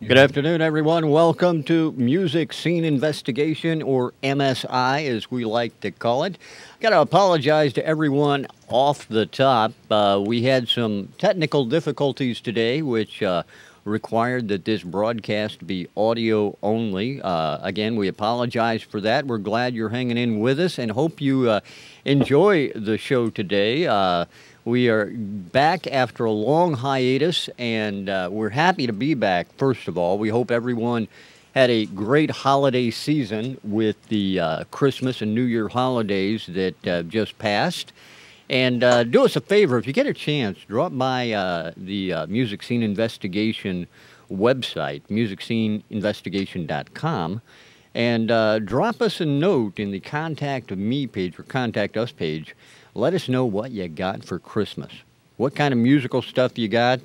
Good afternoon, everyone. Welcome to Music Scene Investigation, or MSI, as we like to call it. Got to apologize to everyone off the top. We had some technical difficulties today, which required that this broadcast be audio only. Again, we apologize for that. We're glad you're hanging in with us and hope you enjoy the show today. We are back after a long hiatus, and we're happy to be back, first of all. We hope everyone had a great holiday season with the Christmas and New Year holidays that just passed. And do us a favor, if you get a chance, drop by the Music Scene Investigation website, musicsceneinvestigation.com, and drop us a note in the Contact Me page or Contact Us page. Let us know what you got for Christmas. What kind of musical stuff you got,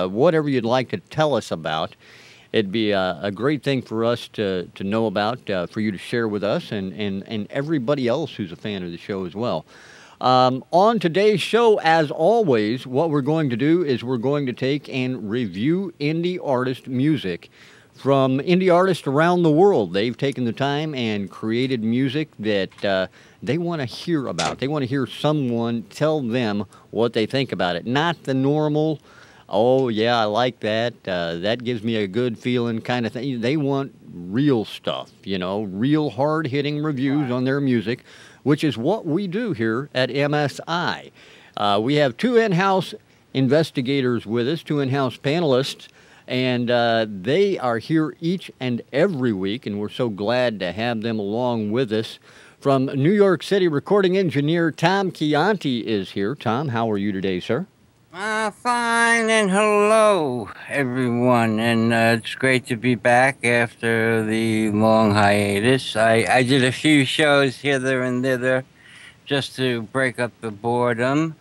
whatever you'd like to tell us about. It'd be a great thing for us to know about, for you to share with us and everybody else who's a fan of the show as well. On today's show, as always, what we're going to do is we're going to take and review indie artist music from indie artists around the world. They've taken the time and created music that they want to hear about. They want to hear someone tell them what they think about it. Not the normal, oh, yeah, I like that. That gives me a good feeling kind of thing. They want real stuff, you know, real hard-hitting reviews on their music, which is what we do here at MSI. We have two in-house investigators with us, two in-house panelists, and they are here each and every week, and we're so glad to have them along with us. From New York City, recording engineer Tom Chianti is here. Tom, how are you today, sir? Fine, and hello, everyone. And it's great to be back after the long hiatus. I did a few shows hither and thither just to break up the boredom.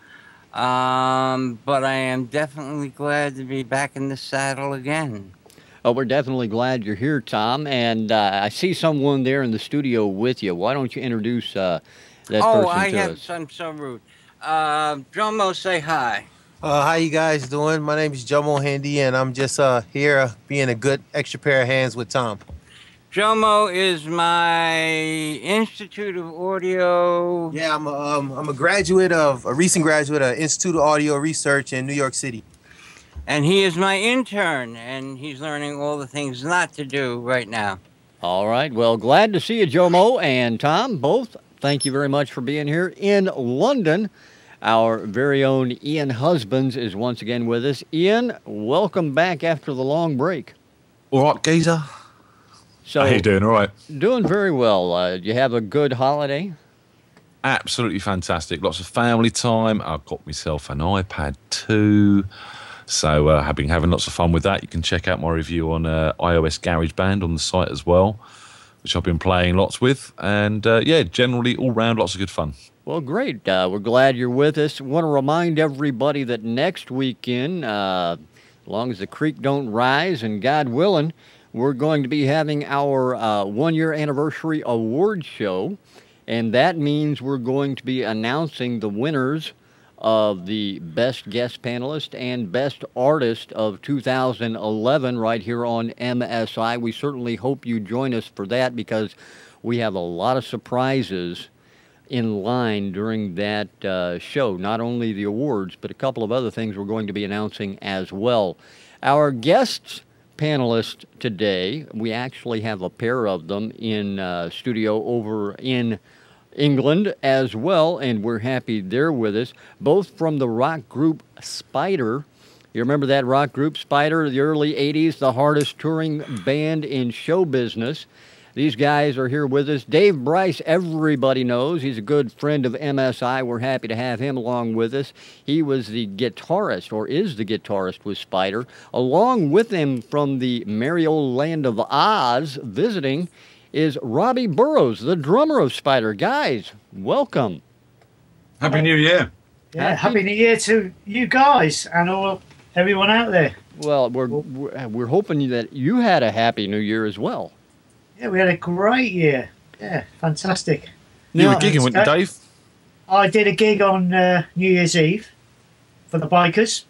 But I am definitely glad to be back in the saddle again. Oh, we're definitely glad you're here, Tom. And I see someone there in the studio with you. Why don't you introduce that person to us? I'm so rude. Jomo, say hi. How you guys doing? My name is Jomo Handy, and I'm just here being a good extra pair of hands with Tom. Jomo is my Institute of Audio. Yeah, I'm a recent graduate of Institute of Audio Research in New York City. And he is my intern, and he's learning all the things not to do right now. All right. Well, glad to see you, Jomo and Tom, both. Thank you very much for being here in London. Our very own Ian Husbands is once again with us. Ian, welcome back after the long break. All right, geezer. So, how you doing? All right. Doing very well. Did you have a good holiday? Absolutely fantastic. Lots of family time. I got myself an iPad 2. So I've been having lots of fun with that. You can check out my review on iOS GarageBand on the site as well, which I've been playing lots with. And, yeah, generally all round lots of good fun. Well, great. We're glad you're with us. Want to remind everybody that next weekend, as long as the creek don't rise and God willing, we're going to be having our one-year anniversary award show. And that means we're going to be announcing the winners of the Best Guest Panelist and Best Artist of 2011 right here on MSI. We certainly hope you join us for that because we have a lot of surprises in line during that show. Not only the awards, but a couple of other things we're going to be announcing as well. Our guests panelists today, we actually have a pair of them in studio over in England as well, and we're happy they're with us, both from the rock group Spider. You remember that rock group, Spider, the early 80s, the hardest touring band in show business. These guys are here with us. Dave Bryce, everybody knows. He's a good friend of MSI. We're happy to have him along with us. He was the guitarist, or is the guitarist with Spider. Along with him from the merry old land of Oz, visiting, is Robbie Burrows, the drummer of Spider. Guys, welcome. Happy New Year. Yeah, Happy New Year to you guys and everyone out there. Well, we're hoping that you had a Happy New Year as well. Yeah, we had a great year. Yeah, fantastic. You were gigging, weren't you, Dave? I did a gig on New Year's Eve for the bikers,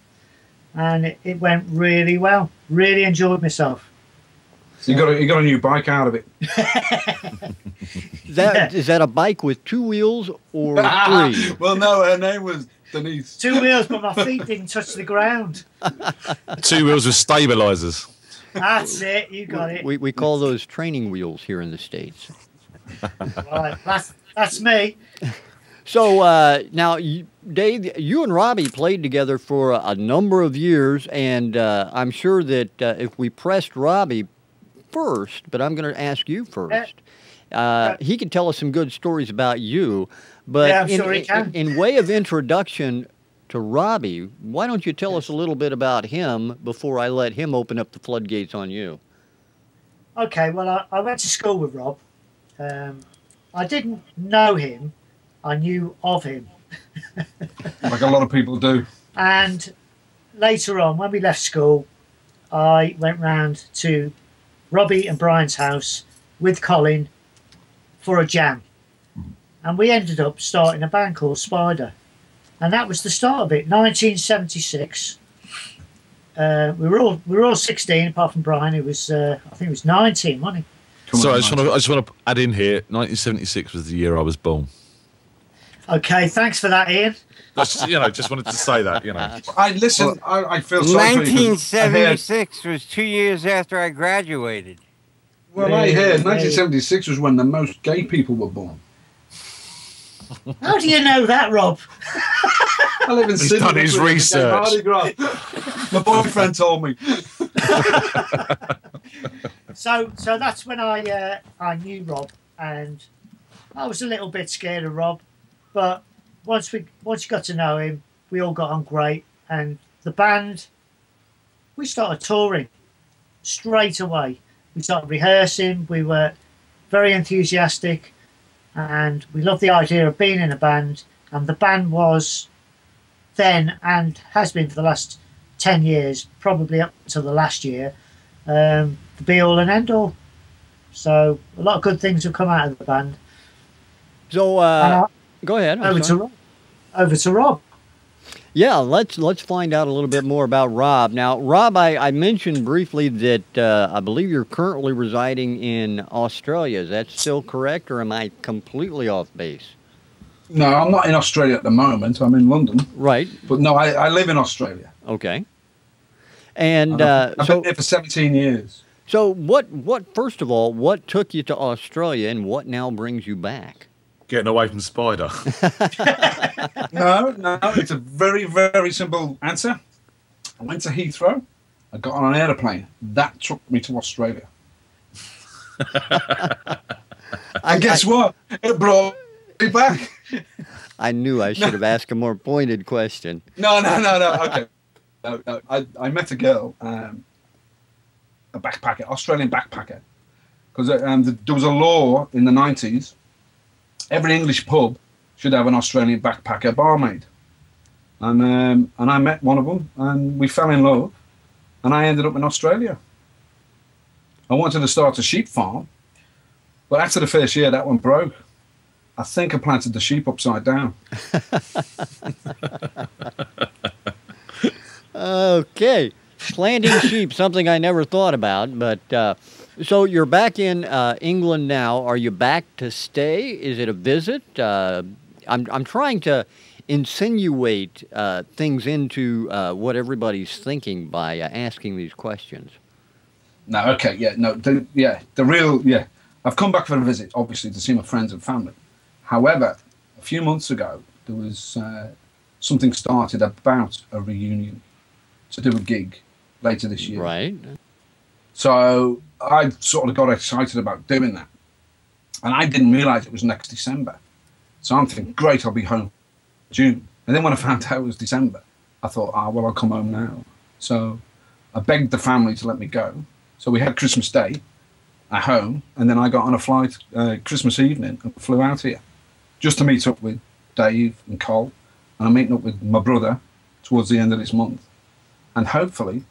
and it went really well. Really enjoyed myself. He got a new bike out of it. Is that a bike with 2 wheels or 3? Well, no, her name was Denise. 2 wheels, but my feet didn't touch the ground. 2 wheels with stabilizers. That's it. You got it. We call those training wheels here in the States. Right. That's me. So now, Dave, you and Robbie played together for a number of years, and I'm sure that if we pressed Robbie first, but I'm going to ask you first, he could tell us some good stories about you. But yeah, I'm sure he can. In way of introduction to Robbie, why don't you tell us a little bit about him before I let him open up the floodgates on you? Okay, well, I went to school with Rob. I didn't know him. I knew of him. Like a lot of people do. And later on, when we left school, I went round to Robbie and Brian's house with Colin for a jam. And we ended up starting a band called Spider. And that was the start of it, 1976. We were all 16, apart from Brian. It was I think it was 19, wasn't he? Sorry, I just want to add in here. 1976 was the year I was born. Okay, thanks for that, Ian. Just wanted to say that. I feel sorry for you. 1976 was 2 years after I graduated. Well, I heard 1976 was when the most gay people were born. How do you know that, Rob? I live in Sydney. He's done his research. My boyfriend told me. So that's when I knew Rob, and I was a little bit scared of Rob, but once you got to know him, we all got on great, and the band, we started touring straight away. We started rehearsing. We were very enthusiastic, and we loved the idea of being in a band. And the band was then, and has been for the last 10 years, probably up to the last year, the be all and end all. So a lot of good things have come out of the band. So go ahead. Over to Rob. Yeah, let's find out a little bit more about Rob. Now, Rob, I mentioned briefly that I believe you're currently residing in Australia. Is that still correct, or am I completely off base? No, I'm not in Australia at the moment. I'm in London. Right. But no, I live in Australia. Okay. And I've been there for 17 years. So first of all, what took you to Australia, and what now brings you back? Getting away from Spider. No, it's a very, very simple answer. I went to Heathrow. I got on an aeroplane. That took me to Australia. And guess what? It brought me back. I knew I should have asked a more pointed question. No. Okay. No. I met a girl, a backpacker, Australian backpacker. Because there was a law in the 90s. Every English pub should have an Australian backpacker barmaid. And I met one of them, and we fell in love, and I ended up in Australia. I wanted to start a sheep farm, but after the first year, that one broke. I think I planted the sheep upside down. Okay. Planting sheep, something I never thought about, but... So you're back in England now. Are you back to stay? Is it a visit? I'm trying to insinuate things into what everybody's thinking by asking these questions. No, okay, yeah, no, I've come back for a visit, obviously, to see my friends and family. However, a few months ago, there was something started about a reunion to do a gig later this year. Right. So I sort of got excited about doing that. And I didn't realise it was next December. So I'm thinking, great, I'll be home in June. And then when I found out it was December, I thought, well, I'll come home now. So I begged the family to let me go. So we had Christmas Day at home, and then I got on a flight Christmas evening and flew out here just to meet up with Dave and Cole. And I'm meeting up with my brother towards the end of this month. And hopefully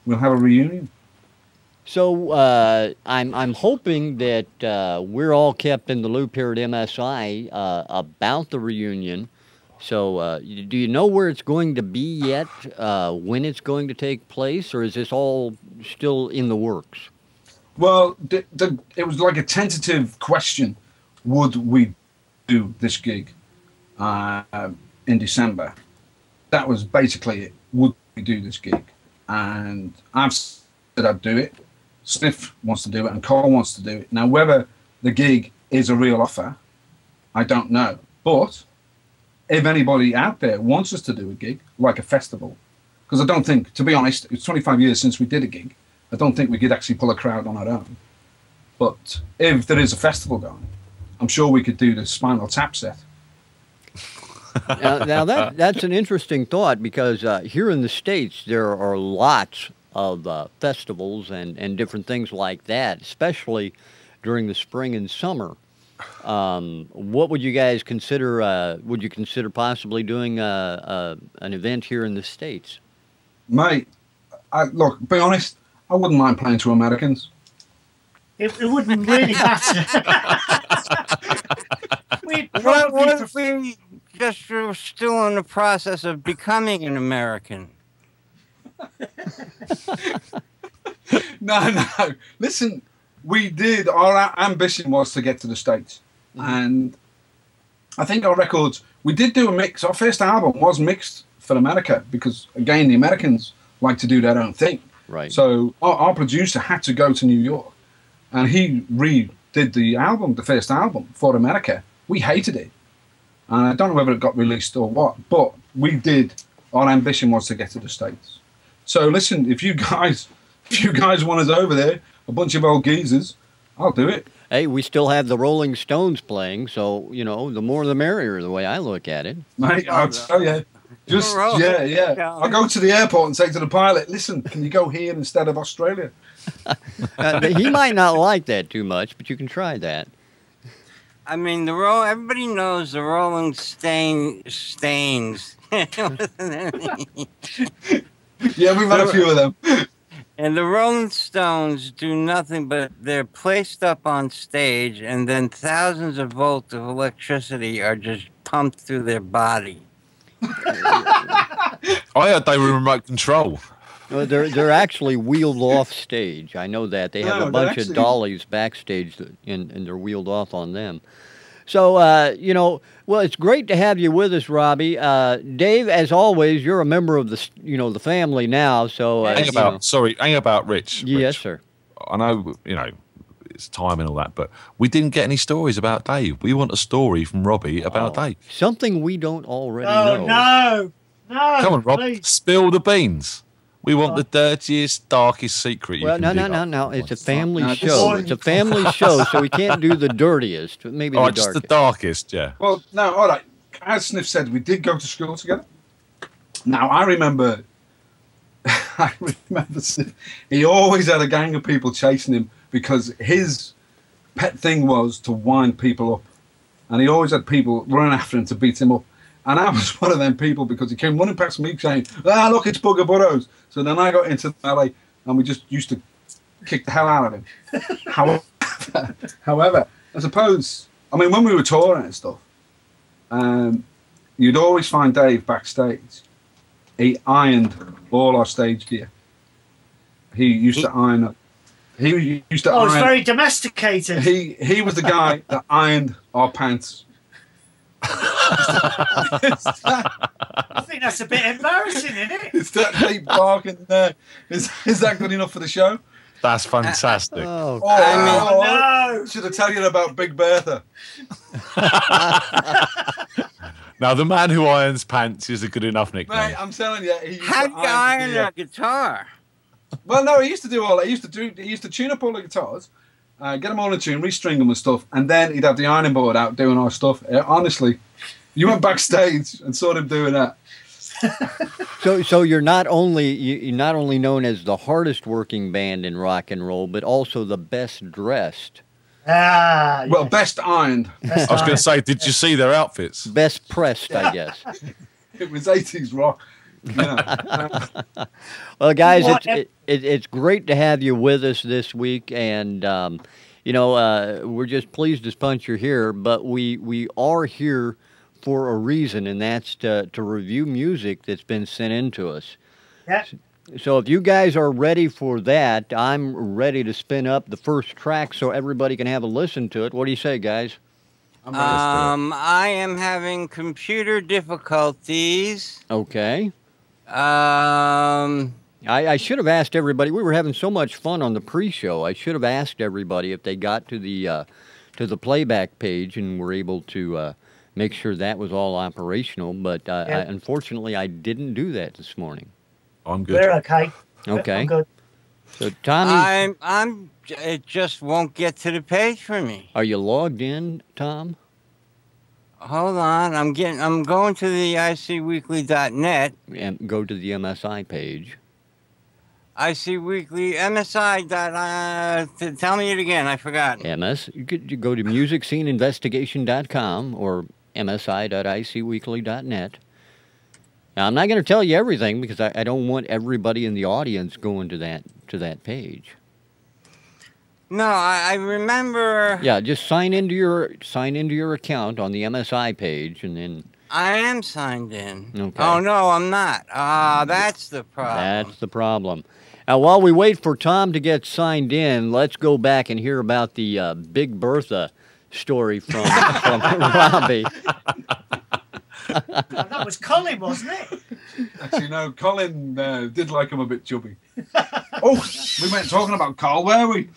we'll have a reunion. So I'm hoping that we're all kept in the loop here at MSI about the reunion. So do you know where it's going to be yet, when it's going to take place, or is this all still in the works? Well, it was like a tentative question. Would we do this gig in December? That was basically it. Would we do this gig? And I've said I'd do it. Sniff wants to do it, and Cole wants to do it. Now, whether the gig is a real offer, I don't know. But if anybody out there wants us to do a gig, like a festival, because I don't think, to be honest, it's 25 years since we did a gig. I don't think we could actually pull a crowd on our own. But if there is a festival going, I'm sure we could do the Spinal Tap set. Now that's an interesting thought, because here in the States there are lots of festivals and different things like that, especially during the spring and summer. What would you guys consider? Would you consider possibly doing an event here in the States? Mate, look, be honest, I wouldn't mind playing to Americans. It wouldn't really matter. What if we just were still in the process of becoming an American? No. Listen, we did. Our ambition was to get to the States. And I think our records, we did do a mix. Our first album was mixed for America because, again, the Americans like to do their own thing. Right. So our producer had to go to New York, and he redid the album, the first album, for America. We hated it. And I don't know whether it got released or what, but we did. Our ambition was to get to the States. So listen, if you guys want us over there, a bunch of old geezers, I'll do it. Hey, we still have the Rolling Stones playing, so, you know, the more the merrier, the way I look at it. Mate, I'll tell you. Just, yeah. I'll go to the airport and say to the pilot, listen, can you go here instead of Australia? He might not like that too much, but you can try that. I mean, everybody knows the Rolling Stains. Yeah, we've had a few of them. And the Rolling Stones do nothing but they're placed up on stage, and then thousands of volts of electricity are just pumped through their body. I heard they were remote control. Well, they're actually wheeled off stage. I know that. They have a bunch of dollies backstage, and they're wheeled off on them. So, you know, well, it's great to have you with us, Robbie. Dave, as always, you're a member of the family now. So, hang about Rich. Yes, Rich. sir. I know, it's time and all that, but we didn't get any stories about Dave. We want a story from Robbie about Dave. Something we don't already know. No. Come on, Rob, Please. spill the beans. We want the dirtiest, darkest secret you can dig up. No. It's a family show. It's a family show, so we can't do the dirtiest. Maybe the darkest. Just the darkest, yeah. Well, no, all right. As Sniff said, we did go to school together. Now, I remember Sniff, he always had a gang of people chasing him because his pet thing was to wind people up. And he always had people running after him to beat him up. And I was one of them people because he came running past me saying, look, it's Bugger Burrows. So then I got into LA and we just used to kick the hell out of him. However, I suppose, when we were touring and stuff, you'd always find Dave backstage. He ironed all our stage gear. He used to iron up. He used to iron. It's very domesticated. He was the guy that ironed our pants. I think that's a bit embarrassing, isn't it? It's that deep barking there. Is that good enough for the show? That's fantastic. No. Should I tell you about Big Bertha? Now, the man who irons pants is a good enough nickname. Mate, I'm telling you. How do you iron a guitar? Well, no, he used to do all that. He used to tune up all the guitars, get them all in tune, restring them and stuff, and then he'd have the ironing board out doing our stuff. Honestly, you went backstage and saw him doing that. So you're not only known as the hardest working band in rock and roll, but also the best dressed. Well, best ironed. I was going to say, did you see their outfits? Best pressed, I guess. It was 80s rock. Well, guys, it's great to have you with us this week, and we're just pleased as punch you're here. But we are here for a reason, and that's to review music that's been sent in to us. Yeah. So if you guys are ready for that, I'm ready to spin up the first track so everybody can have a listen to it. What do you say, guys? I am having computer difficulties. Okay. Um, I should have asked everybody. We were having so much fun on the pre-show. I should have asked everybody if they got to the playback page and were able to make sure that was all operational. But unfortunately, I didn't do that this morning. I'm good. We're okay. Okay. I'm good. So Tommy, it just won't get to the page for me. are you logged in, Tom? Hold on, I'm going to the icweekly.net. And go to the MSI page. ICweekly, MSI. Tell me it again, I forgot. You could go to musicsceneinvestigation.com or msi.icweekly.net. Now, I'm not going to tell you everything because I don't want everybody in the audience going to that page. No, I remember. Yeah, just sign into your account on the MSI page, and then. I am signed in. Okay. Oh no, I'm not. That's the problem. That's the problem. Now, while we wait for Tom to get signed in, let's go back and hear about the Big Bertha story from Robbie. That was Colin, wasn't it? Actually, no, Colin did like him a bit chubby. Oh, we weren't talking about Carl, were we?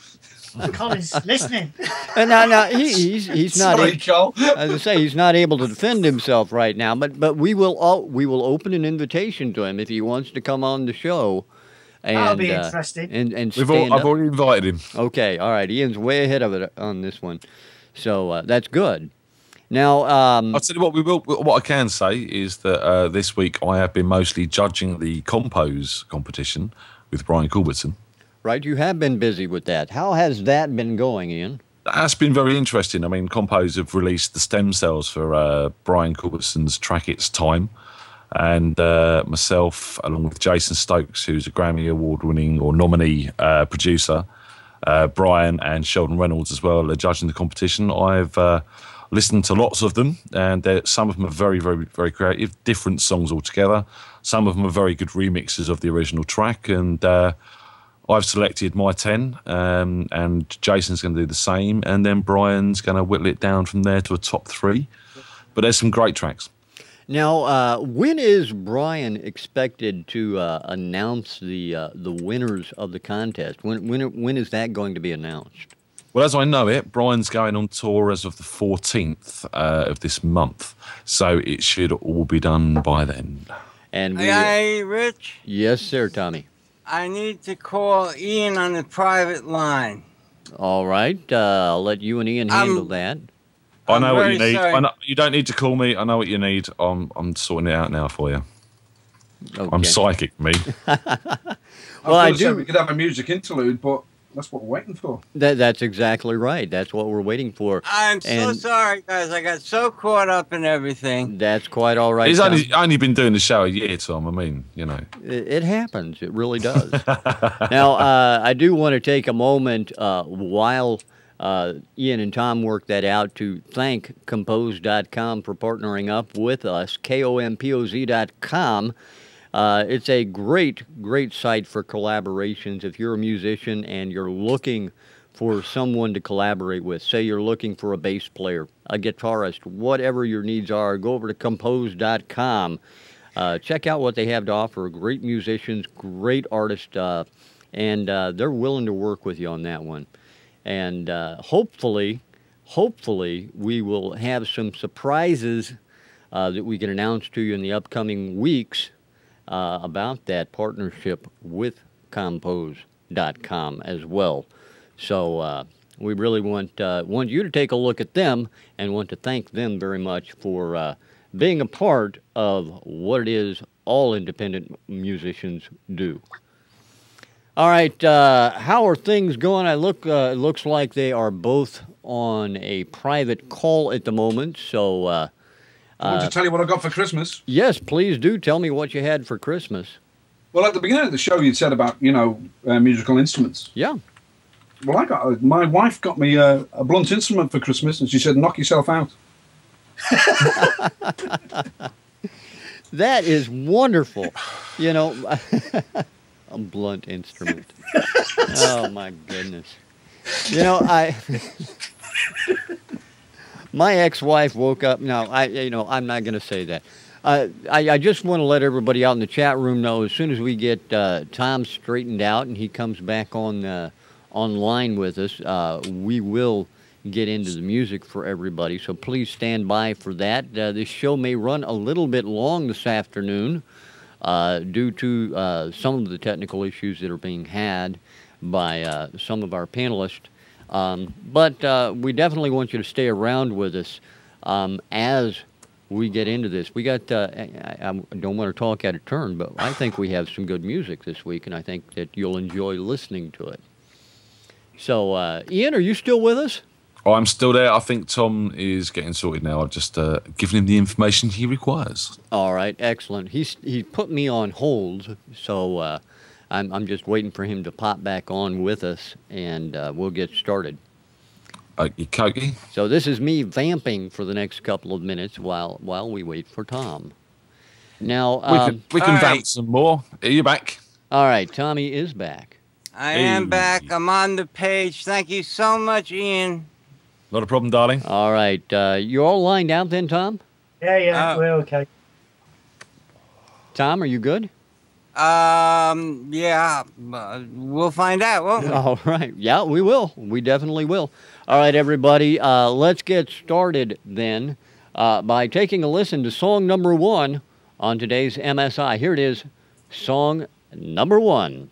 Colin's listening. No, he's not. Sorry, Carl. As I say, he's not able to defend himself right now. But we will open an invitation to him if he wants to come on the show. And, That'll be interesting. And I've already invited him. Okay, all right. Ian's way ahead of it on this one, so that's good. Now, I'll tell you what I can say is that this week I have been mostly judging the compose competition with Brian Culbertson. Right, you have been busy with that. How has that been going, Ian? That's been very interesting. I mean, Compose have released the stem cells for Brian Culbertson's track It's Time. And myself, along with Jason Stokes, who's a Grammy Award-winning or nominee producer, Brian and Sheldon Reynolds as well, are judging the competition. I've listened to lots of them, and some of them are very, very, very creative, different songs altogether. Some of them are very good remixes of the original track, and I've selected my 10, and Jason's going to do the same, and then Brian's going to whittle it down from there to a top 3. But there's some great tracks. Now, when is Brian expected to announce the winners of the contest? When is that going to be announced? Well, as I know it, Brian's going on tour as of the 14th of this month, so it should all be done by then. And Hey, Rich? Yes, sir, Tommy. I need to call Ian on the private line. All right, I'll let you and Ian handle that. I know what you need. Sorry. You don't need to call me. I know what you need. I'm sorting it out now for you. Okay. I'm psychic, me. Well, I do. We could have a music interlude, but that's what we're waiting for. That's exactly right. That's what we're waiting for. I'm so sorry, guys. I got so caught up in everything. That's quite all right. He's Tom. only been doing the show a year, Tom. I mean, you know. It happens. It really does. Now, I do want to take a moment while Ian and Tom work that out to thank Compose.com for partnering up with us, KOMPOZ.com. It's a great site for collaborations. If you're a musician and you're looking for someone to collaborate with, say you're looking for a bass player, a guitarist, whatever your needs are, go over to Compose.com. Check out what they have to offer. Great musicians, great artists, and they're willing to work with you on that one. And hopefully, we will have some surprises that we can announce to you in the upcoming weeks about that partnership with Compose.com as well. So we really want you to take a look at them and want to thank them very much for being a part of what it is all independent musicians do. All right, how are things going? It looks like they are both on a private call at the moment. So, I want to tell you what I got for Christmas. Yes, please do. Tell me what you had for Christmas. Well, at the beginning of the show, you said about musical instruments. Yeah. Well, my wife got me a blunt instrument for Christmas, and she said, "Knock yourself out." That is wonderful. A blunt instrument. Oh my goodness. You know, my ex-wife woke up. No, I'm not going to say that. I just want to let everybody out in the chat room know as soon as we get Tom straightened out and he comes back on online with us, we will get into the music for everybody. So please stand by for that. This show may run a little bit long this afternoon due to some of the technical issues that are being had by some of our panelists. But we definitely want you to stay around with us as we get into this. We got, I don't want to talk out of turn, but I think we have some good music this week, and I think that you'll enjoy listening to it. So, Ian, are you still with us? Oh, I'm still there. I think Tom is getting sorted now. I've just given him the information he requires. All right, excellent. He put me on hold, so I'm just waiting for him to pop back on with us, and we'll get started. Okey-dokey. So this is me vamping for the next couple of minutes while we wait for Tom. Now we can vamp some more. Are you back? All right, Tommy is back. I am back. I'm on the page. Thank you so much, Ian. Not a problem, darling. All right, you all lined out then, Tom? Yeah, we're okay. Tom, are you good? Yeah, we'll find out, won't we? All right. Yeah, we will. We definitely will. All right, everybody, let's get started then by taking a listen to song number 1 on today's MSI. Here it is, song number 1.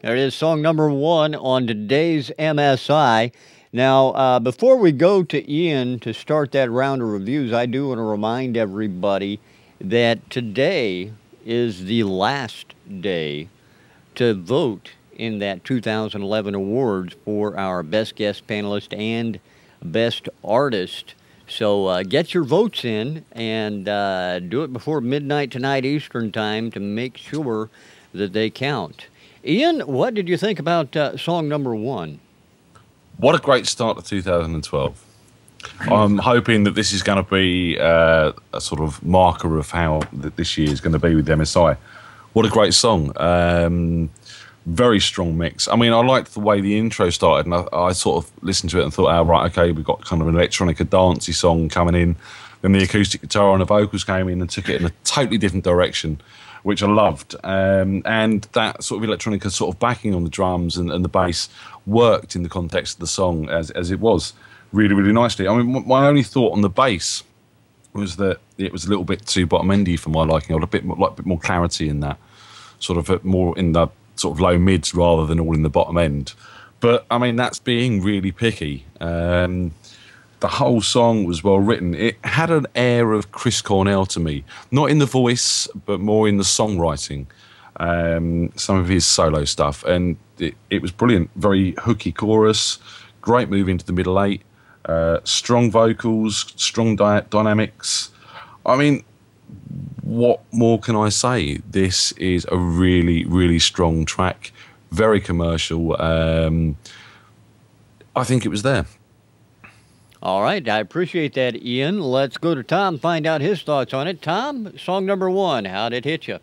There it is, song number 1 on today's MSI. Now, before we go to Ian to start that round of reviews, I do want to remind everybody that today is the last day to vote in that 2011 awards for our Best Guest Panelist and Best Artist. So get your votes in and do it before midnight tonight Eastern Time to make sure that they count. Ian, what did you think about song number 1? What a great start to 2012. I'm hoping that this is going to be a sort of marker of how this year is going to be with MSI. What a great song. Very strong mix. I mean, I liked the way the intro started, and I sort of listened to it and thought, oh, right, okay, we've got kind of an electronica dancey song coming in. Then the acoustic guitar and the vocals came in and took it in a totally different direction, which I loved. And that sort of electronica sort of backing on the drums and the bass worked in the context of the song as it was really, really nicely. I mean, my only thought on the bass was that it was a little bit too bottom-endy for my liking. I would like a bit more clarity in that, sort of more in the sort of low mids rather than all in the bottom end. But, I mean, that's being really picky. The whole song was well written. It had an air of Chris Cornell to me, not in the voice, but more in the songwriting, some of his solo stuff. And it was brilliant. Very hooky chorus, great move into the middle 8, strong vocals, strong dynamics. I mean, what more can I say? This is a really, really strong track, very commercial. I think it was there. All right, I appreciate that, Ian. Let's go to Tom, find out his thoughts on it. Tom, song number 1, how'd it hit you?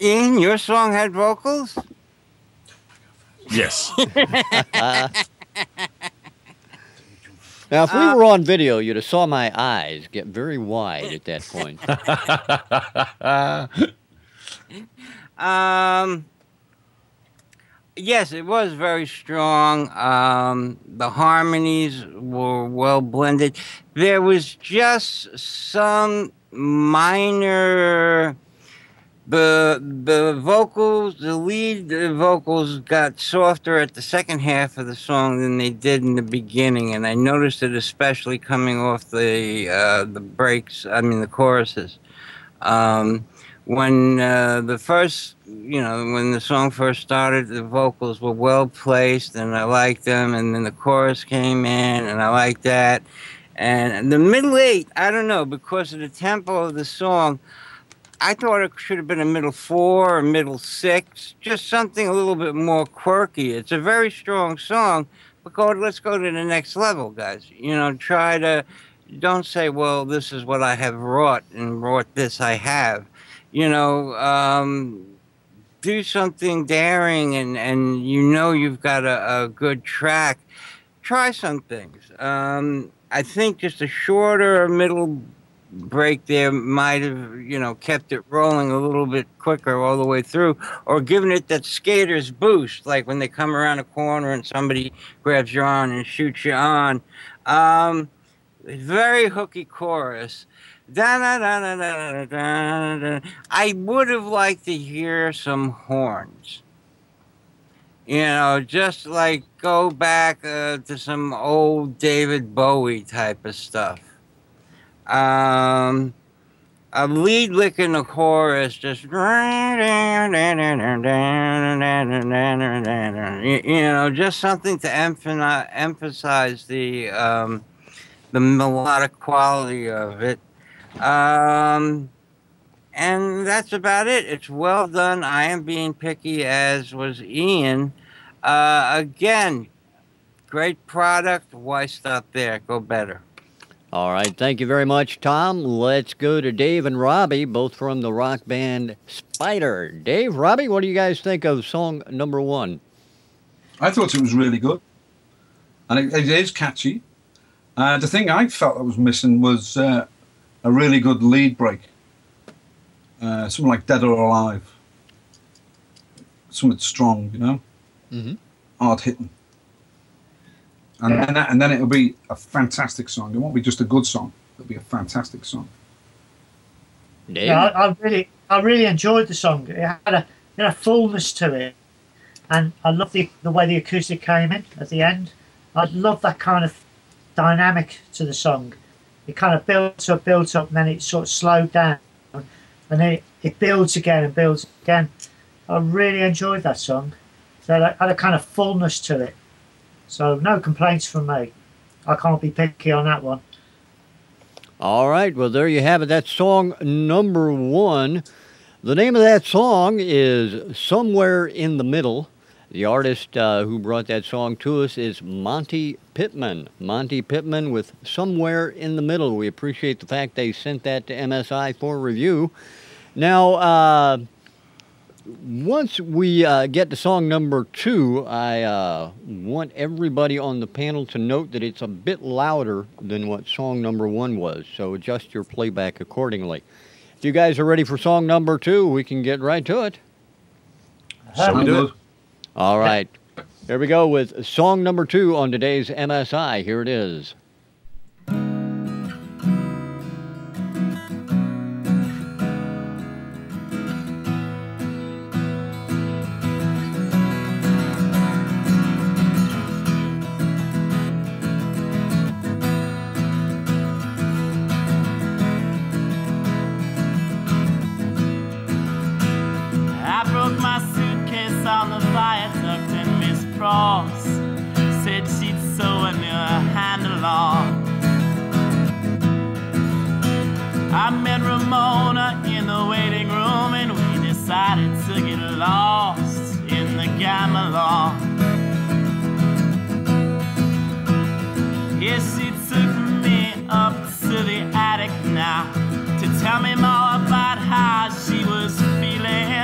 Ian, your song had vocals? Yes. Now, if we were on video, you'd have saw my eyes get very wide at that point. Yes, it was very strong. The harmonies were well blended. There was just some minor... The vocals, the lead vocals got softer at the second half of the song than they did in the beginning, and I noticed it especially coming off the breaks. I mean the choruses. When the first, when the song first started, the vocals were well placed, and I liked them, and then the chorus came in, and I liked that, and the middle 8, I don't know, because of the tempo of the song. I thought it should have been a middle 4 or middle 6, just something a little bit more quirky. It's a very strong song, but let's go to the next level, guys. Don't say, well, this is what I have wrought, and wrought this I have. Do something daring, and you've got a good track. Try some things. I think just a shorter middle break there might have, kept it rolling a little bit quicker all the way through, or given it that skater's boost, like when they come around a corner and somebody grabs your arm and shoots you on. Very hooky chorus. I would have liked to hear some horns. Just like go back to some old David Bowie type of stuff. A lead lick in the chorus, just just something to emphasize the melodic quality of it, and that's about it. It's well done. I am being picky, as was Ian. Again, great product. Why stop there? Go better. All right, thank you very much, Tom. Let's go to Dave and Robbie, both from the rock band Spider. Dave, Robbie, what do you guys think of song number 1? I thought it was really good, and it is catchy. The thing I felt I was missing was a really good lead break, something like Dead or Alive, something strong, hard hitting. And then it'll be a fantastic song. It won't be just a good song. It'll be a fantastic song. Yeah, I really enjoyed the song. It had a fullness to it, and I love the way the acoustic came in at the end. I love that kind of dynamic to the song. It kind of built up, and then it sort of slowed down, and then it builds again and builds again. I really enjoyed that song. So it had a kind of fullness to it. So no complaints from me. I can't be picky on that one. All right, well, there you have it. That's song number 1. The name of that song is Somewhere in the Middle. The artist who brought that song to us is Monte Pittman. Monte Pittman with Somewhere in the Middle. We appreciate the fact they sent that to MSI for review. Now, once we get to song number 2, I want everybody on the panel to note that it's a bit louder than what song number 1 was, so adjust your playback accordingly. If you guys are ready for song number 2, we can get right to it. So we do it. All right. Here we go with song number 2 on today's MSI. Here it is. On the Viaduct, and Miss Pross said she'd sew a new handle on. I met Ramona in the waiting room, and we decided to get lost in the gamelan. Yeah, she took me up to the attic now to tell me more about how she was feeling.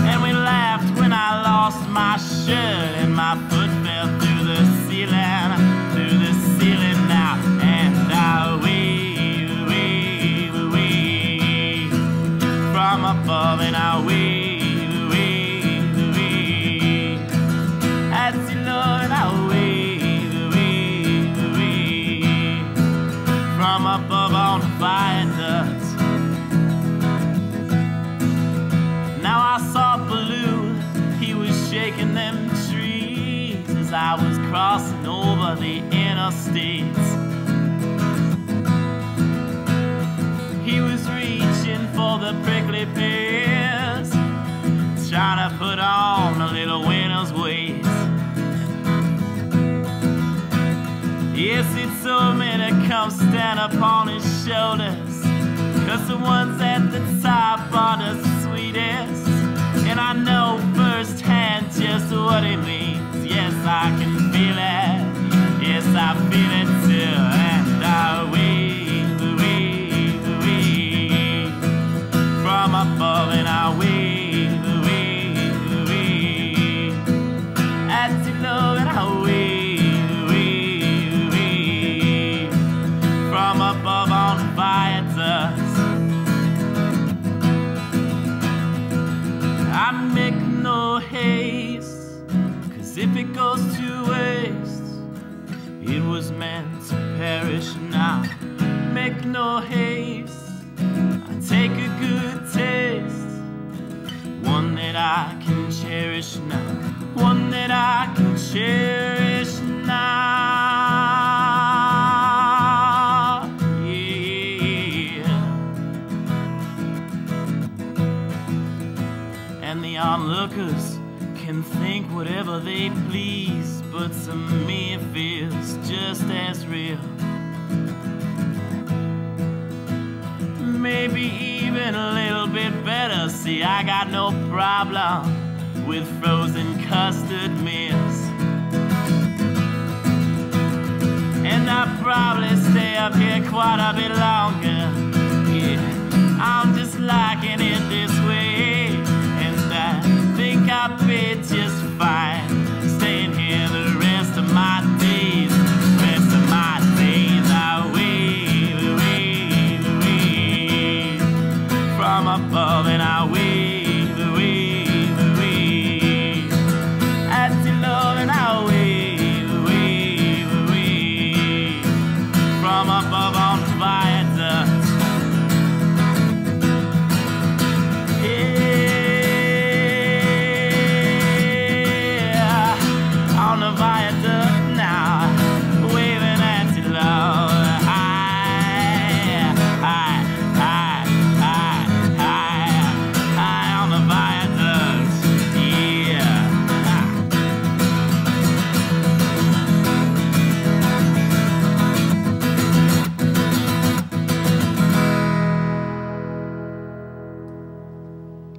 And we laughed when I lost my shirt and my foot fell through the ceiling now. And I wave, wave, wave from above, and I wave, wave, wave at your love, and I wave, wave, wave from above on the Viaduct. Now I saw Blue, he was shaking them trees as I was crossing over the interstates. He was reaching for the prickly pears, trying to put on a little winter's weight. Yes, he told me to come stand upon his shoulders, 'cause the ones at the top are the sweetest. And I know firsthand just what it means. Yes, I can feel it. Yes, I feel it too. And I wave, wave, wave from above, and I wave, wave, wave at your love, and I wave, wave, wave from above on the Viaduct. I make no haste, 'cause if it goes to waste, it was meant to perish now. Make no haste, I take a good taste, one that I can cherish now, one that I can cherish now. And the onlookers can think whatever they please, but to me it feels just as real. Maybe even a little bit better. See, I got no problem with frozen custard meals, and I'll probably stay up here quite a bit longer. Yeah, I'm just liking it this way, and I think I'll be just fine staying here the rest of my days. Rest of my days, I wave, wave, wave from above, and I wave, wave, wave at your love, and I wave, wave, wave from above on the Viaduct. On the Viaduct now.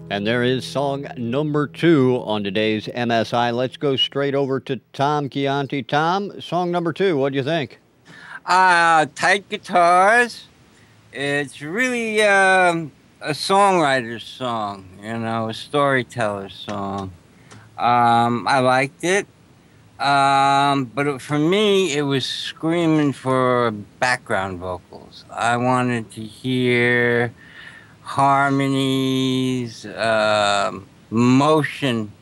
And there is song number 2 on today's MSI. Let's go straight over to Tom Chianti. Tom, song number 2, what do you think? Tight guitars. It's really a songwriter's song, you know, a storyteller's song. I liked it. But for me, it was screaming for background vocals. I wanted to hear harmonies, motion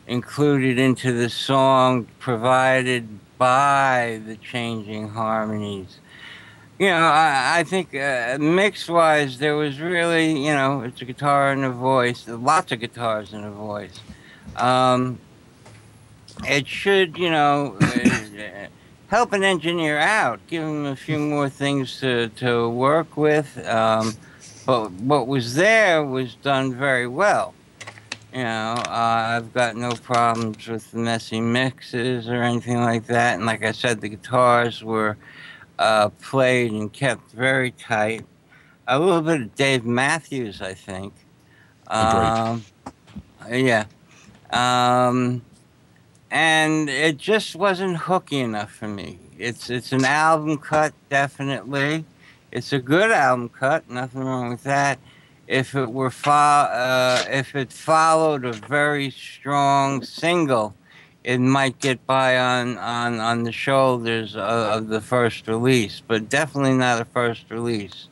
included into the song, provided by the changing harmonies. You know, I think mix-wise, there was really, you know, it's a guitar and a voice, lots of guitars and a voice. It should, you know, help an engineer out, give him a few more things to work with. But what was there was done very well. You know, I've got no problems with the messy mixes or anything like that. And like I said, the guitars were played and kept very tight. A little bit of Dave Matthews, I think. Agreed. Yeah. And it just wasn't hooky enough for me. It's an album cut, definitely. It's a good album cut, nothing wrong with that. If it were if it followed a very strong single, it might get by on the shoulders of the first release, but definitely not a first release.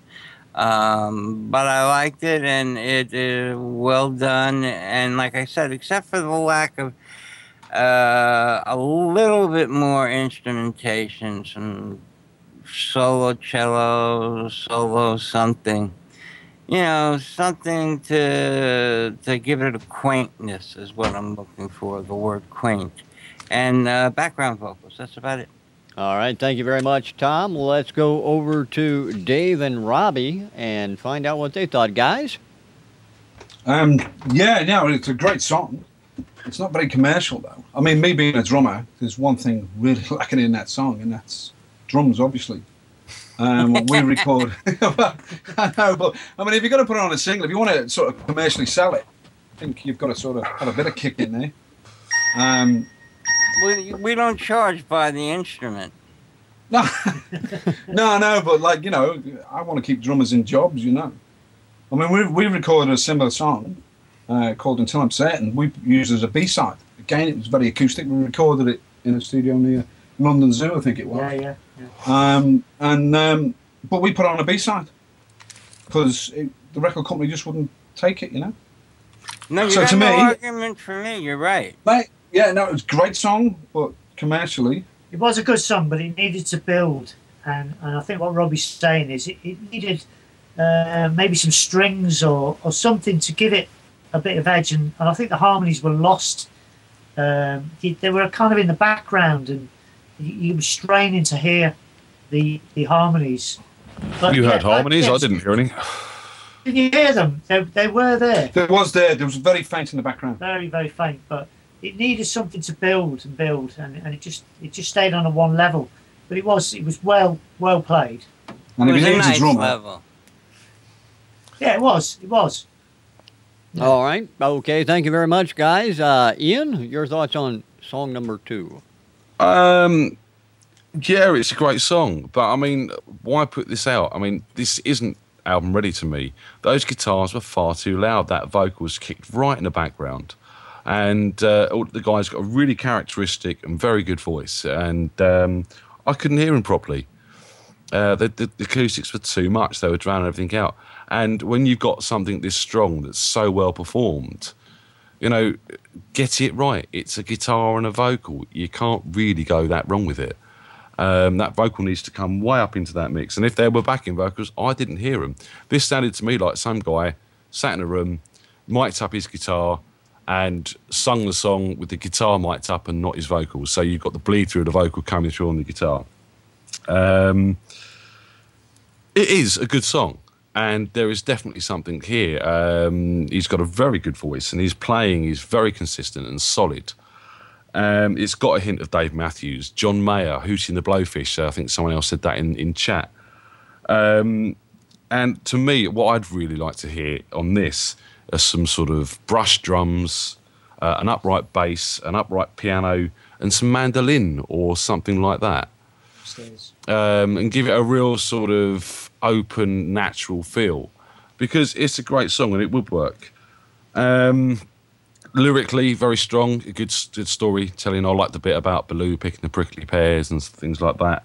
But I liked it, and it well done. And like I said, except for the lack of a little bit more instrumentation, some solo cello, solo something. You know, something to give it a quaintness is what I'm looking for, the word quaint. And background vocals, that's about it. All right, thank you very much, Tom. Let's go over to Dave and Robbie and find out what they thought, guys. Yeah, no, it's a great song. It's not very commercial, though. I mean, me being a drummer, there's one thing really lacking in that song, and that's drums, obviously. We record. I know, but I mean, if you're going to put it on a single, if you want to sort of commercially sell it, I think you've got to sort of have a bit of kick in there. We don't charge by the instrument. No, no, but like, you know, I want to keep drummers in jobs, you know. I mean, we recorded a similar song called Until I'm Certain. We used it as a B-side. Again, it was very acoustic. We recorded it in a studio near London Zoo, I think it was. Yeah. But we put it on a B-side because the record company just wouldn't take it, you know. No, you so got to no me, argument for me. You're right. Yeah, no, it was a great song, but commercially, It was a good song, but it needed to build. And I think what Robbie's saying is it needed maybe some strings or something to give it a bit of edge. And I think the harmonies were lost. They were kind of in the background, and you were straining to hear the harmonies. But You heard harmonies? yeah, I didn't hear any. Did you hear them? They were there. there was very faint in the background. Very, very faint, but it needed something to build, and it just stayed on a one level. But it was well played. And It if was you a need nice a drummer, level. Yeah, it was. All right. Okay, thank you very much, guys. Ian, your thoughts on song number 2? Yeah, it's a great song, but I mean, why put this out? I mean, this isn't album ready to me. Those guitars were far too loud. That vocal was kicked right in the background. And the guy's got a really characteristic and very good voice, and I couldn't hear him properly. The acoustics were too much. They were drowning everything out. And when you've got something this strong that's so well performed, you know, get it right. It's a guitar and a vocal. You can't really go that wrong with it. That vocal needs to come way up into that mix. And if there were backing vocals, I didn't hear them. This sounded to me like some guy sat in a room, mic'd up his guitar, and sung the song with the guitar mic'd up and not his vocals. So you've got the bleed through of the vocal coming through on the guitar. It is a good song, and there is definitely something here. He's got a very good voice, and his playing is very consistent and solid. It's got a hint of Dave Matthews, John Mayer, Hootie and the Blowfish. I think someone else said that in chat. And to me, what I'd really like to hear on this some sort of brush drums, an upright bass, an upright piano, and some mandolin or something like that. And give it a real sort of open, natural feel, because it's a great song and it would work. Lyrically, very strong, a good storytelling. I like the bit about Baloo picking the prickly pears and things like that.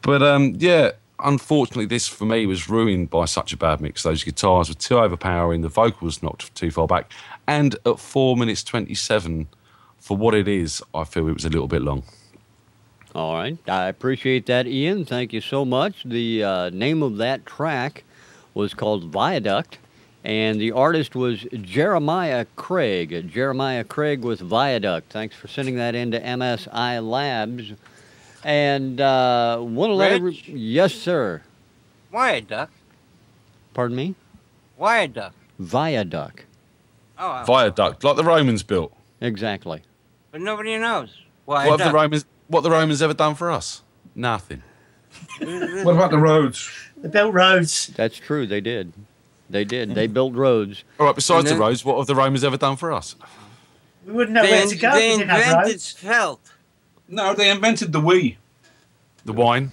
But yeah, unfortunately, this for me was ruined by such a bad mix. Those guitars were too overpowering, the vocals knocked too far back, and at 4 minutes 27, for what it is, I feel it was a little bit long. All right. I appreciate that, Ian. Thank you so much. The name of that track was called Viaduct, and the artist was Jeremiah Craig. Jeremiah Craig with Viaduct. Thanks for sending that into MSI Labs. And want to let yes, sir. Viaduct? Pardon me? Viaduct. Viaduct. Oh, Viaduct, like the Romans built. Exactly. But nobody knows. What have the Romans ever done for us? Nothing. What about the roads? They built roads. That's true. They did. They did. They built roads. All right, besides the roads, what have the Romans ever done for us? We wouldn't know where to go. They if we didn't have invented roads. felt. No, they invented the Wii. The wine.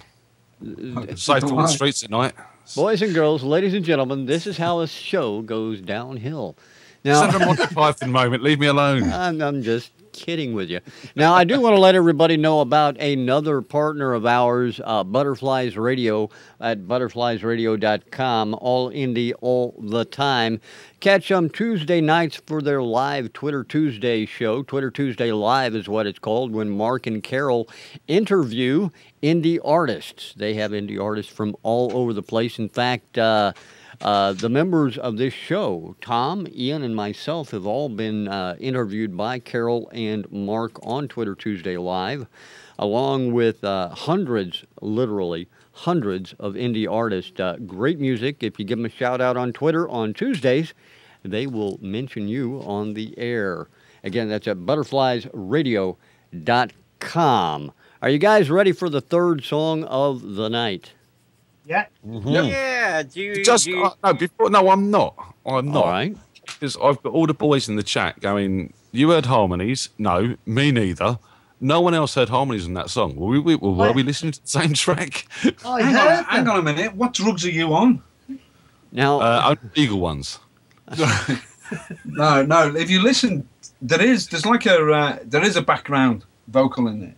Safe on the streets at night. Boys and girls, ladies and gentlemen, this is how a show goes downhill. Now, It's a Monty Python moment. Leave me alone. I'm just kidding with you. Now, I do want to let everybody know about another partner of ours, Butterflies Radio at butterfliesradio.com, all indie all the time. Catch them Tuesday nights for their live Twitter Tuesday show. Twitter Tuesday Live is what it's called, when Mark and Carol interview indie artists. They have indie artists from all over the place. In fact, the members of this show, Tom, Ian, and myself, have all been interviewed by Carol and Mark on Twitter Tuesday Live, along with hundreds, literally hundreds of indie artists. Great music. If you give them a shout out on Twitter on Tuesdays, they will mention you on the air. Again, that's at butterfliesradio.com. Are you guys ready for the third song of the night? Yeah. Mm-hmm. Yeah. No, I'm not. I'm not. All right. Because I've got all the boys in the chat going, you heard harmonies? No, me neither. No one else heard harmonies in that song. Were we listening to the same track? Hang on a minute. What drugs are you on? Now, only legal ones. No. If you listen, there is a background vocal in there,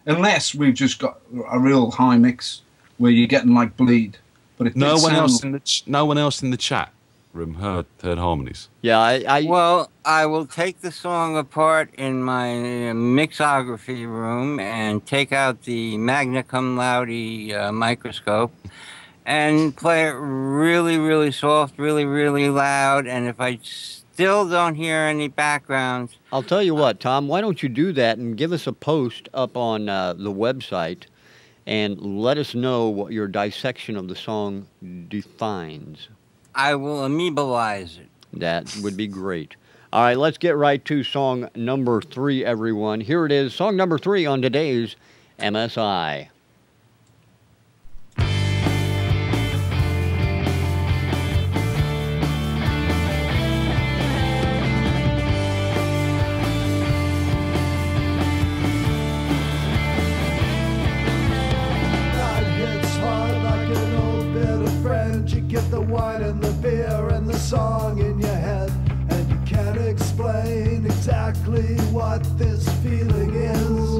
unless we've just got a real high mix where you're getting like bleed. But no one else in the chat room heard harmonies. yeah, Well, I will take the song apart in my mixography room and take out the magna cum laude microscope and play it really, really soft, really, really loud. And if I still don't hear any backgrounds, I'll tell you what, Tom, why don't you do that and give us a post up on the website and let us know what your dissection of the song defines. I will amoebalize it. That would be great. All right, let's get right to song number 3, everyone. Here it is, song number 3 on today's MSI. Get the wine and the beer and the song in your head, and you can't explain exactly what this feeling is.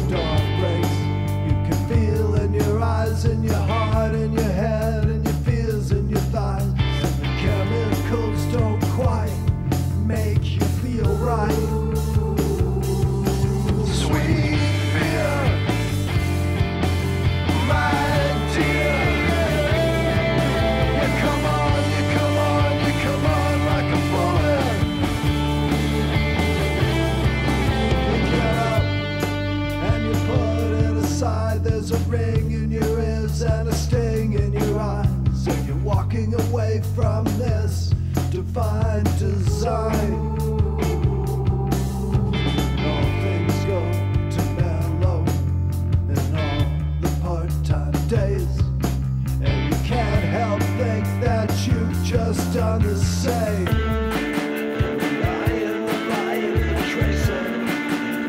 Dawn breaks, you can feel in your eyes, in your heart, in your head, in your fears, in your thighs. And the chemicals don't quite make you feel right. Sweet fear, my dear. Come on like a bullet. say. Lying, lying, tracing,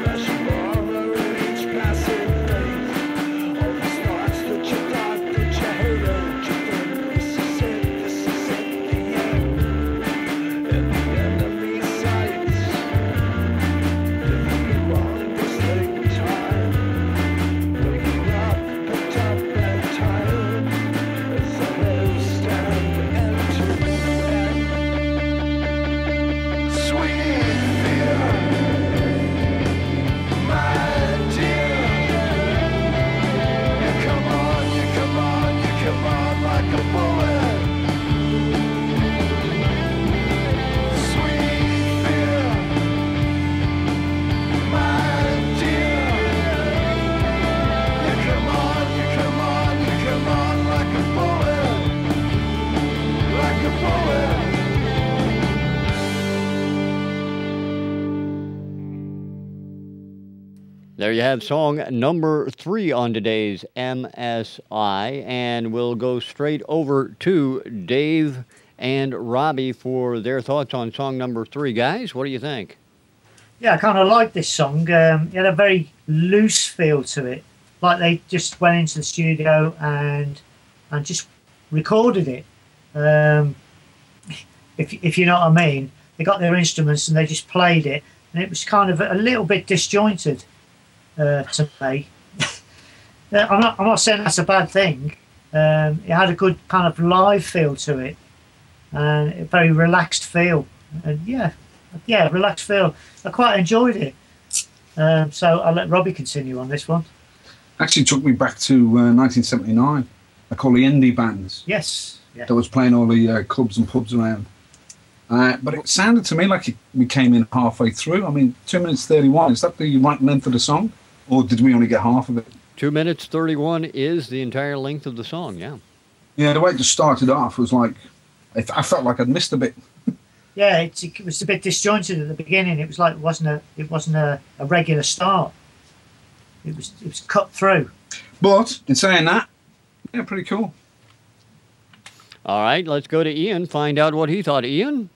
flashing over in each passing phase. All these thoughts that you thought that you heard, you think this is it, the end. And the enemy sights. If you want this thing time, waking up, picked up and tired, as I live, stand and to end. Sweet fear, my dear. You come on, you come on, you come on like a bullet. Sweet fear, my dear. You come on, you come on, you come on like a bullet, like a bullet. There you have song number 3 on today's MSI, and we'll go straight over to Dave and Robbie for their thoughts on song number 3. Guys, what do you think? Yeah, I kind of like this song. It had a very loose feel to it, like they just went into the studio and just recorded it. If you know what I mean, they got their instruments and they just played it, and it was kind of a little bit disjointed to me. I'm not saying that's a bad thing. It had a good kind of live feel to it, and a very relaxed feel, and yeah, relaxed feel. I quite enjoyed it. So I'll let Robbie continue on this one. Actually took me back to 1979. I call the indie bands Yes. Yeah. that was playing all the clubs and pubs around. But it sounded to me like we came in halfway through. I mean, 2 minutes 31, is that the right length of the song? Or did we only get half of it? 2 minutes 31 is the entire length of the song, yeah. Yeah, the way it just started off was like, I felt like I'd missed a bit. Yeah, it was a bit disjointed at the beginning. It was like it wasn't a regular start. It was cut through. But in saying that, yeah, pretty cool. All right, let's go to Ian, find out what he thought. Ian?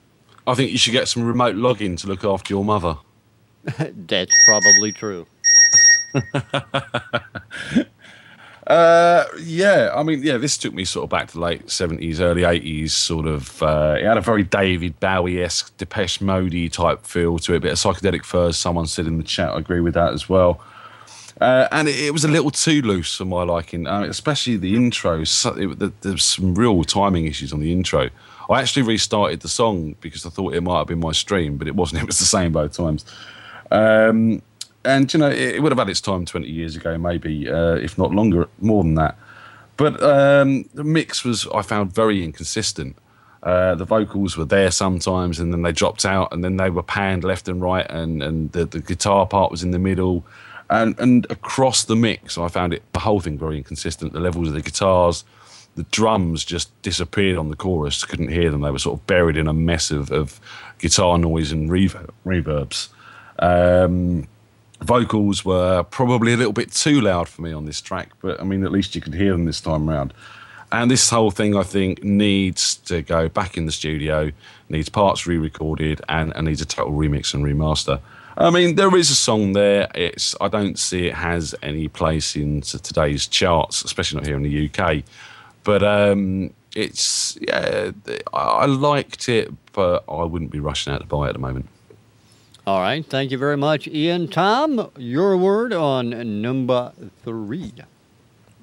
I think you should get some remote login to look after your mother. That's probably true. Yeah, I mean, yeah, this took me sort of back to the late 70s, early 80s, sort of. It had a very David Bowie-esque, Depeche Mode type feel to it, a bit of psychedelic furs, someone said in the chat. I agree with that as well. And it was a little too loose for my liking, especially the intro. There's some real timing issues on the intro. I actually restarted the song because I thought it might have been my stream, but it wasn't. It was the same both times. And, you know, it would have had its time 20 years ago, maybe, if not longer, more than that. But the mix was, I found, very inconsistent. The vocals were there sometimes, and then they dropped out, and then they were panned left and right, and the guitar part was in the middle. And across the mix, I found the whole thing very inconsistent. The levels of the guitars, the drums just disappeared on the chorus. Couldn't hear them. They were sort of buried in a mess of guitar noise and reverbs. Vocals were probably a little bit too loud for me on this track, but I mean, at least you could hear them this time around. And this whole thing, I think, needs to go back in the studio, needs parts re-recorded, and needs a total remix and remaster. I mean, there is a song there. I don't see it has any place in today's charts, especially not here in the UK. But I liked it, but I wouldn't be rushing out to buy it at the moment. All right, thank you very much, Ian. Tom, your word on number 3.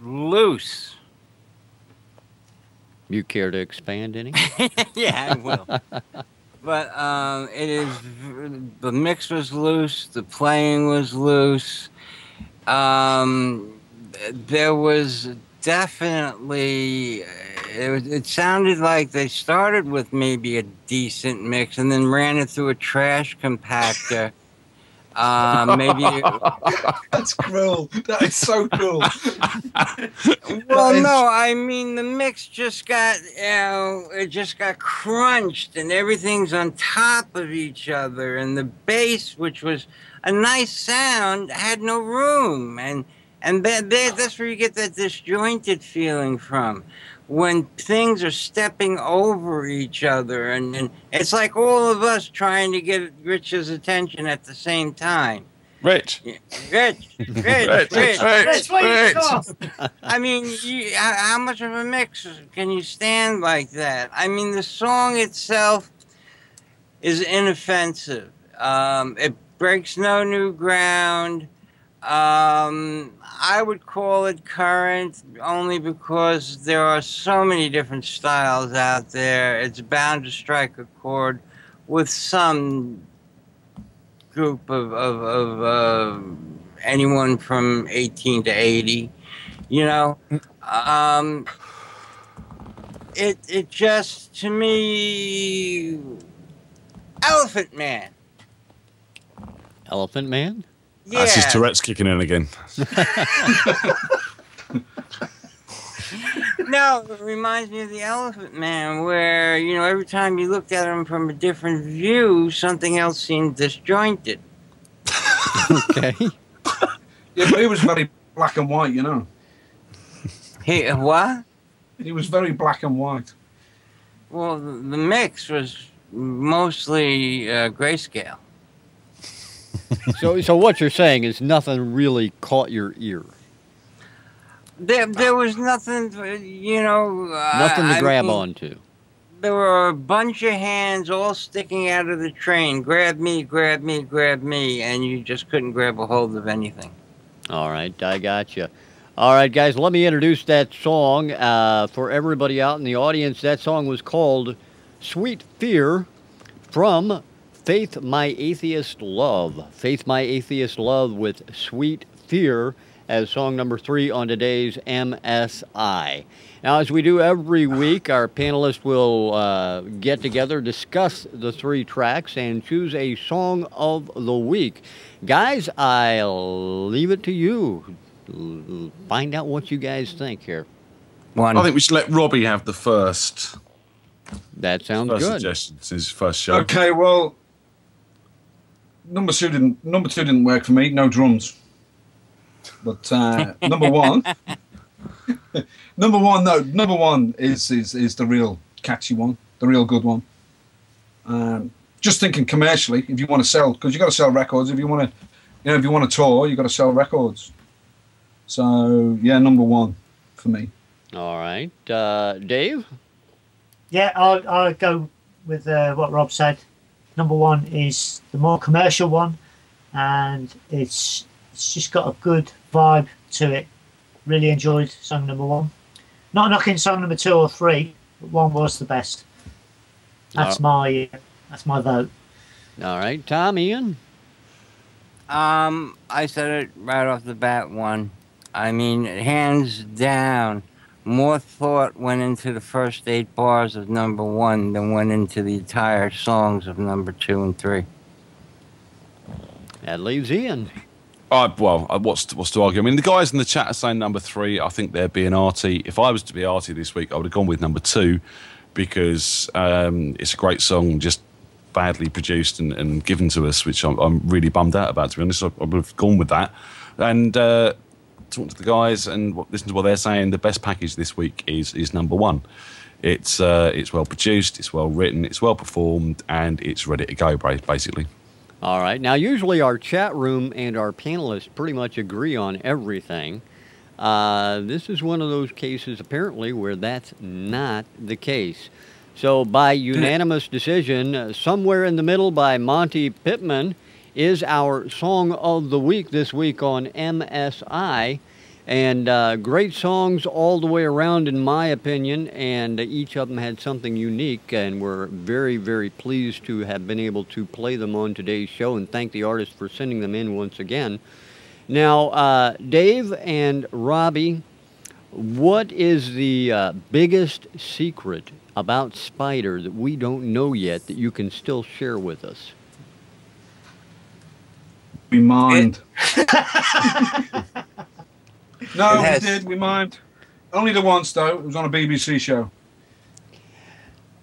Loose. You care to expand any? Yeah, I will. But the mix was loose, the playing was loose. There was definitely, it sounded like they started with maybe a decent mix and then ran it through a trash compactor. Maybe That's cruel. That is so cruel. well, no, I mean the mix just got, it just got crunched, and everything's on top of each other, and the bass, which was a nice sound, had no room, and that's where you get that disjointed feeling from. when things are stepping over each other, and it's like all of us trying to get Rich's attention at the same time. Rich. Rich. That's why you talk. I mean, how much of a mix can you stand like that? I mean, the song itself is inoffensive. It breaks no new ground. I would call it current only because there are so many different styles out there. It's bound to strike a chord with some group of anyone from 18 to 80, you know. It just, to me, Elephant Man. Elephant Man? Yeah. That's his Tourette's kicking in again. No, it reminds me of the Elephant Man, where, you know, every time you looked at him from a different view, something else seemed disjointed. Okay. Yeah, but he was very black and white, you know. What? He was very black and white. Well, the mix was mostly grayscale. So what you're saying is nothing really caught your ear. There was nothing, you know. Nothing to grab onto. There were a bunch of hands all sticking out of the train. Grab me, grab me, grab me. And you just couldn't grab a hold of anything. All right, I got you. All right, guys, let me introduce that song for everybody out in the audience. That song was called Sweet Fear from Faith My Atheist Love. Faith My Atheist Love with Sweet Fear as song number 3 on today's MSI. Now, as we do every week, our panelists will get together, discuss the 3 tracks, and choose a song of the week. Guys, I'll leave it to you. Find out what you guys think here. I think we should let Robbie have the first. That sounds first good. Suggestion. It's his first show. Okay, well, number two didn't work for me. No drums. But number one is the real catchy one, the real good one. Just thinking commercially, if you want to sell, because you got to sell records. If you want to tour, you got to sell records. So yeah, number 1 for me. All right, Dave. Yeah, I'll go with what Rob said. Number 1 is the more commercial one, and it's just got a good vibe to it. Really enjoyed song number 1. Not knocking song number 2 or 3, but 1 was the best. That's my vote. All right, Tom, Ian. I said it right off the bat. 1. I mean, hands down, more thought went into the first 8 bars of number 1 than went into the entire songs of number 2 and 3. That leaves Ian. What's to argue? I mean, the guys in the chat are saying number 3. I think they're being arty. If I was to be arty this week, I would have gone with number 2 because it's a great song, just badly produced and given to us, which I'm really bummed out about, to be honest. I would have gone with that. And talking to the guys and listen to what they're saying, the best package this week is number 1. It's well produced, it's well written, it's well performed, and it's ready to go, basically. All right. Now, usually our chat room and our panelists pretty much agree on everything. This is one of those cases, apparently, where that's not the case. So, by unanimous decision, Somewhere in the Middle by Monte Pittman is our song of the week this week on MSI. And great songs all the way around, in my opinion, and each of them had something unique, and we're very, very pleased to have been able to play them on today's show, and thank the artists for sending them in once again. Now, Dave and Robbie, what is the biggest secret about Spider that we don't know yet that you can still share with us? We mind. No, we did. We mind. Only the once, though. It was on a BBC show.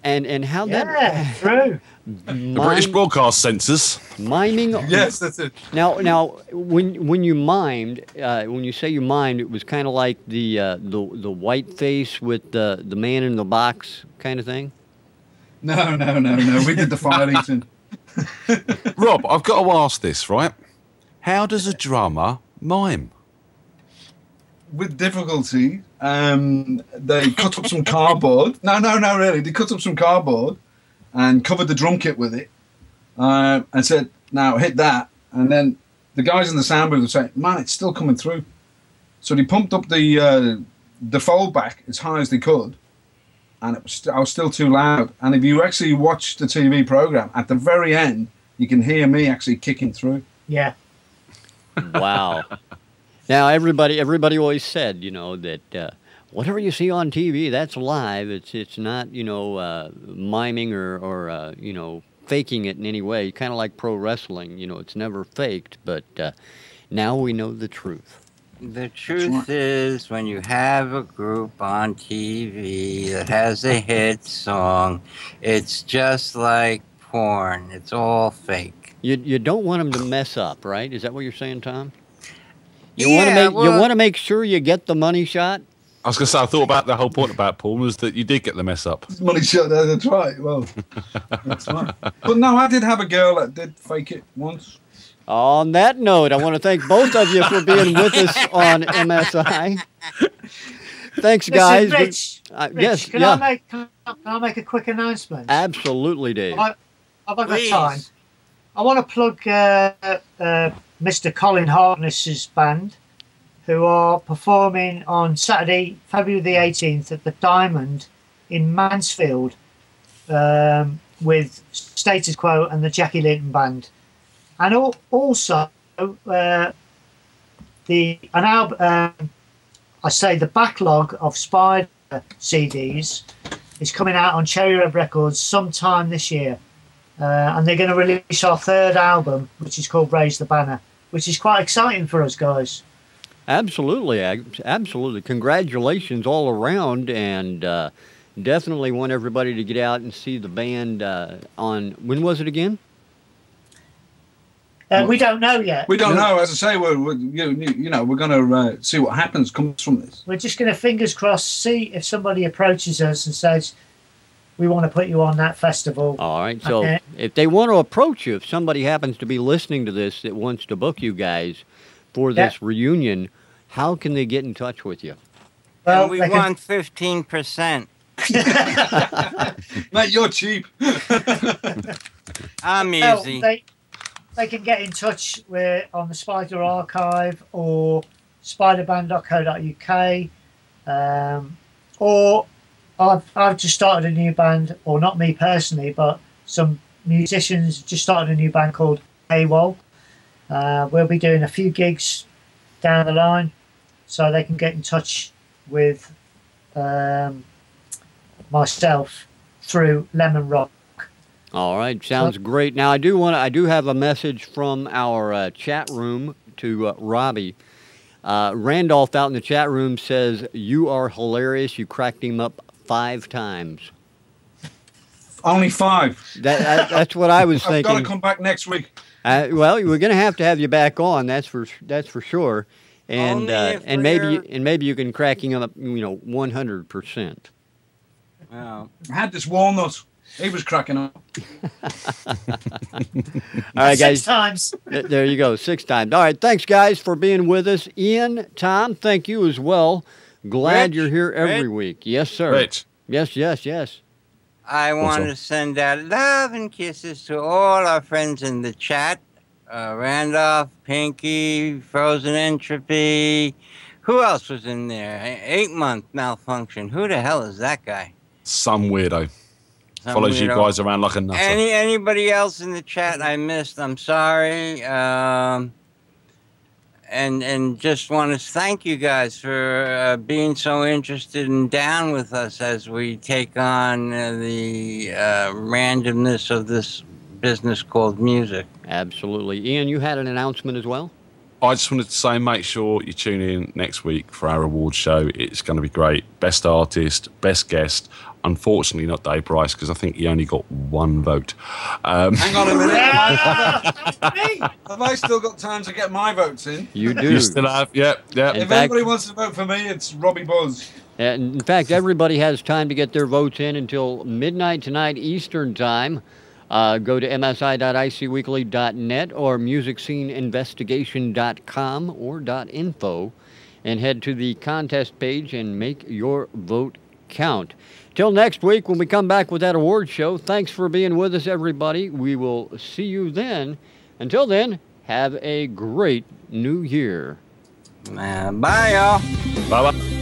And how Yeah, true. The British broadcast censors. Miming. Yes, that's it. Now, when you mimed, when you say you mimed, it was kind of like the white face with the man in the box kind of thing. No. We did the fire eating. Rob, I've got to ask this, right? How does a drummer mime? With difficulty, they cut up some cardboard. No, really. They cut up some cardboard and covered the drum kit with it and said, now hit that. And then the guys in the sound booth would say, man, it's still coming through. So they pumped up the fold back as high as they could. And I was still too loud. And if you actually watch the TV program, at the very end, you can hear me actually kicking through. Yeah. Wow. Now, everybody always said, that whatever you see on TV, that's live. It's not, miming or faking it in any way. Kind of like pro wrestling, it's never faked. But now we know the truth. The truth is, when you have a group on TV that has a hit song, it's just like porn. It's all fake. You don't want them to mess up, right? Is that what you're saying, Tom? You Yeah, want to make sure you get the money shot. I was going to say, I thought about the whole point about porn was that you did get the mess up. Money shot there, that's right. Well, that's right. But no, I did have a girl that did fake it once. On that note, I want to thank both of you for being with us on MSI. Thanks, guys. Listen, Rich, Yes, can yeah. I make a quick announcement? Absolutely, Dave. Have I got Please. time? I want to plug Mr. Colin Harkness's band, who are performing on Saturday, February the 18th at the Diamond in Mansfield with Status Quo and the Jackie Linton Band. And also, the backlog of Spider CDs is coming out on Cherry Red Records sometime this year. And they're going to release our third album, which is called Raise the Banner, which is quite exciting for us guys. Absolutely, absolutely. Congratulations all around, and definitely want everybody to get out and see the band on, when was it again? We don't know yet. We don't know. As I say, we're going to see what happens comes from this. We're just going to, fingers crossed, see if somebody approaches us and says, we want to put you on that festival. All right, so if they want to approach you, if somebody happens to be listening to this that wants to book you guys for this reunion, how can they get in touch with you? Well, and we want 15%. Mate, you're cheap. I'm easy. They can get in touch on the Spider Archive or spiderband.co.uk, or I've just started a new band, or not me personally, but some musicians just started a new band called AWOL. We'll be doing a few gigs down the line, so they can get in touch with myself through Lemon Rock. All right, sounds great. Now I do have a message from our chat room to Robbie. Randolph out in the chat room says, "You are hilarious. You cracked him up 5 times." Only 5. That's what I was thinking. I've got to come back next week. Well, we're going to have you back on. That's for sure. And maybe you can crack him up, 100%. Wow. I had this walnut. He was cracking up. All right, guys. 6 times. There you go, 6 times. All right, thanks, guys, for being with us. Ian, Tom, thank you as well. Glad you're here every week. Yes, sir. Rich. Yes. I want to send out love and kisses to all our friends in the chat. Randolph, Pinky, Frozen Entropy. Who else was in there? 8-month malfunction. Who the hell is that guy? Some weirdo. Follows you guys around like a nutter. Anybody else in the chat I missed? I'm sorry. And just want to thank you guys for being so interested and down with us as we take on the randomness of this business called music. Absolutely. Ian, you had an announcement as well? I just wanted to say, make sure you tune in next week for our award show. It's going to be great. Best artist, best guest. Unfortunately, not Dave Bryce, because I think he only got 1 vote. Hang on a minute. Have I still got time to get my votes in? You do. You still have, yep. If anybody wants to vote for me, it's Robbie Buzz. And in fact, everybody has time to get their votes in until midnight tonight Eastern Time. Go to msi.icweekly.net or musicsceneinvestigation.com or .info and head to the contest page and make your vote count. Till next week when we come back with that award show, thanks for being with us, everybody. We will see you then. Until then, have a great new year. Bye, y'all. Bye-bye.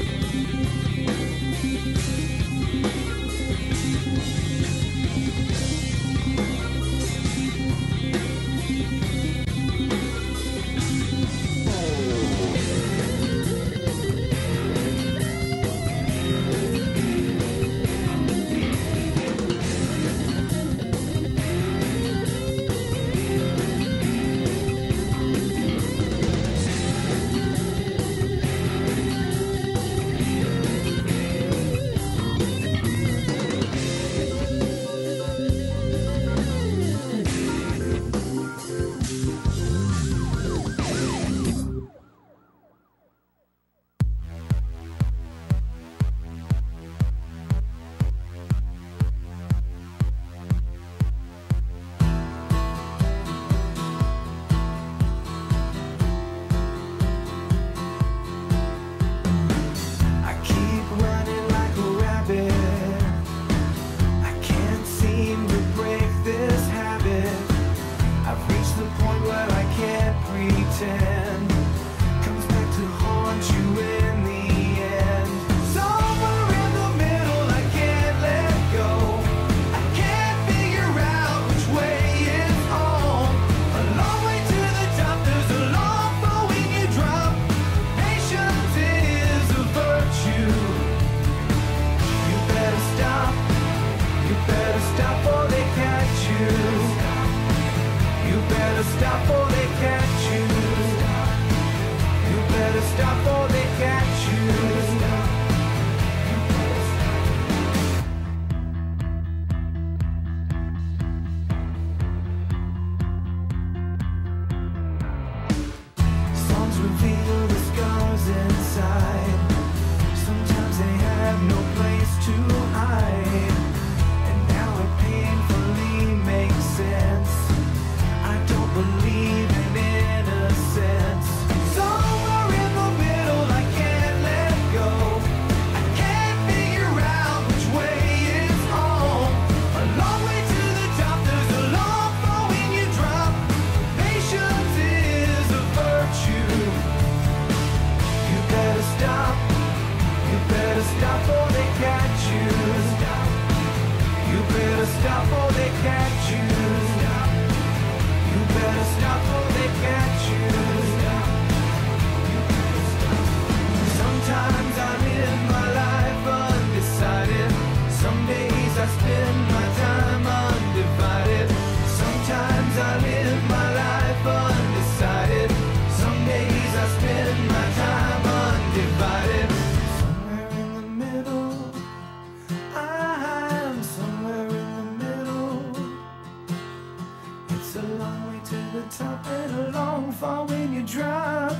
Top and a long fall when you drop.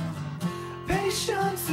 Patience